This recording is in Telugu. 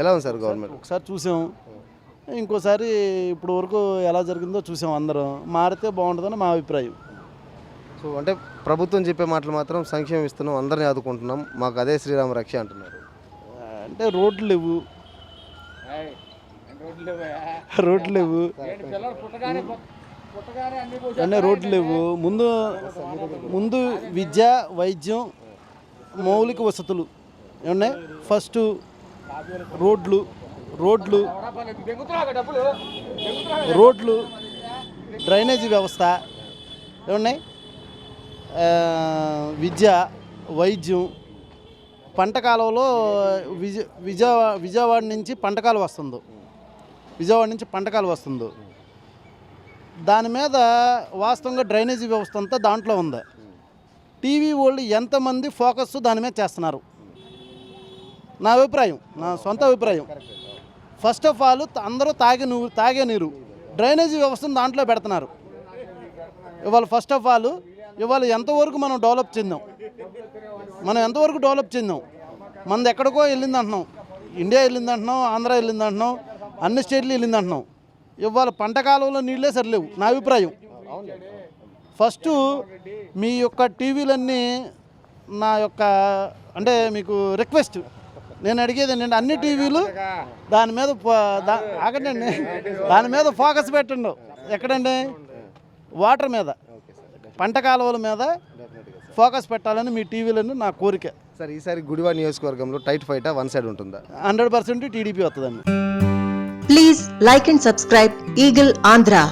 ఎలా ఉంది సార్ గవర్నమెంట్? ఒకసారి చూసాం, ఇంకోసారి ఇప్పుడు వరకు ఎలా జరిగిందో చూసాం. అందరం మారితే బాగుంటుందని మా అభిప్రాయం. సో అంటే ప్రభుత్వం చెప్పే మాటలు మాత్రం సంక్షేమం ఇస్తున్నాం, అందరిని ఆదుకుంటున్నాం, మాకు అదే శ్రీరామ రక్ష అంటున్నారు. అంటే రోడ్లు లేవు, రోడ్లు లేవు అంటే రోడ్లు లేవు. ముందు విద్య, వైద్యం, మౌలిక వసతులు ఏమన్నాయి. ఫస్ట్ రోడ్లు రోడ్లు రోడ్లు డ్రైనేజీ వ్యవస్థ ఏమన్నాయి, విద్య, వైద్యం. పంట కాలంలో విజయవాడ నుంచి పంటకాలు వస్తుందో దాని మీద వాస్తవంగా డ్రైనేజీ వ్యవస్థ అంతా దాంట్లో ఉంది. టీవీ వాళ్ళు ఎంతమంది ఫోకస్ దాని మీద చేస్తున్నారు, నా అభిప్రాయం, నా సొంత అభిప్రాయం. ఫస్ట్ ఆఫ్ ఆల్ అందరూ తాగే నీరు డ్రైనేజీ వ్యవస్థను దాంట్లో పెడుతున్నారు. ఇవాళ ఫస్ట్ ఆఫ్ ఆల్ ఇవాళ ఎంతవరకు మనం డెవలప్ చెందాం, మనది ఎక్కడికో వెళ్ళింది అంటున్నాం, ఇండియా వెళ్ళింది అంటున్నాం, ఆంధ్ర వెళ్ళింది అంటున్నాం, అన్ని స్టేట్లు వెళ్ళింది అంటున్నాం. ఇవాళ పంట కాలంలో నీళ్ళే సరిలేవు, నా అభిప్రాయం. ఫస్ట్ మీ యొక్క టీవీలన్నీ నా యొక్క అంటే మీకు రిక్వెస్ట్, నేను అడిగేది ఏంటంటే అన్ని టీవీలు దాని మీద ఆగండి, దాని మీద ఫోకస్ పెట్టండి. ఎక్కడండి? వాటర్ మీద, పంట కాలువల మీద ఫోకస్ పెట్టాలని మీ టీవీలను నా కోరిక. సార్ ఈసారి గుడివాడ నియోజకవర్గంలో టైట్ ఫైటా, వన్ సైడ్ ఉంటుందా? 100% టీడీపీ వస్తుందండి. Please like and subscribe Eagle Andhra.